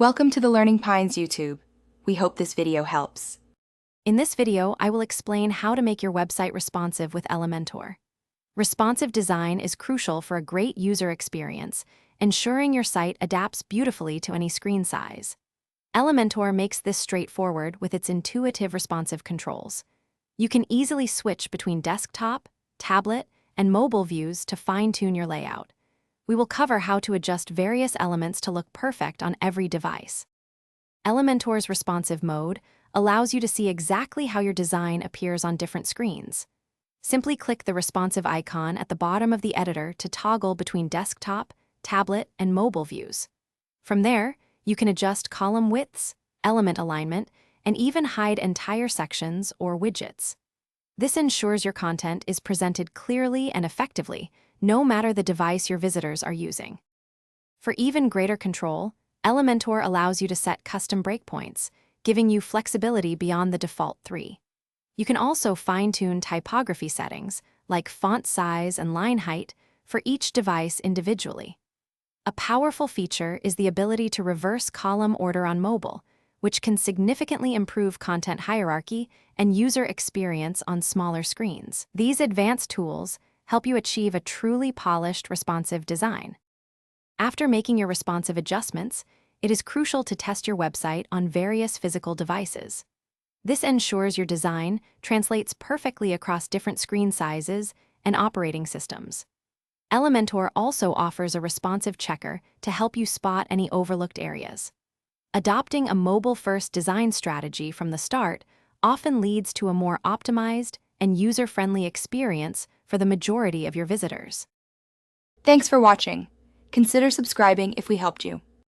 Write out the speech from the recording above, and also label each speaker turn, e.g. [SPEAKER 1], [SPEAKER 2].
[SPEAKER 1] Welcome to the Learning Pines YouTube. We hope this video helps.
[SPEAKER 2] In this video, I will explain how to make your website responsive with Elementor. Responsive design is crucial for a great user experience, ensuring your site adapts beautifully to any screen size. Elementor makes this straightforward with its intuitive responsive controls. You can easily switch between desktop, tablet, and mobile views to fine-tune your layout. We will cover how to adjust various elements to look perfect on every device. Elementor's responsive mode allows you to see exactly how your design appears on different screens. Simply click the responsive icon at the bottom of the editor to toggle between desktop, tablet, and mobile views. From there, you can adjust column widths, element alignment, and even hide entire sections or widgets. This ensures your content is presented clearly and effectively, no matter the device your visitors are using. For even greater control, Elementor allows you to set custom breakpoints, giving you flexibility beyond the default 3. You can also fine-tune typography settings, like font size and line height, for each device individually. A powerful feature is the ability to reverse column order on mobile, which can significantly improve content hierarchy and user experience on smaller screens. These advanced tools help you achieve a truly polished, responsive design. After making your responsive adjustments, it is crucial to test your website on various physical devices. This ensures your design translates perfectly across different screen sizes and operating systems. Elementor also offers a responsive checker to help you spot any overlooked areas. Adopting a mobile-first design strategy from the start often leads to a more optimized and user-friendly experience for the majority of your visitors.
[SPEAKER 1] Thanks for watching. Consider subscribing if we helped you.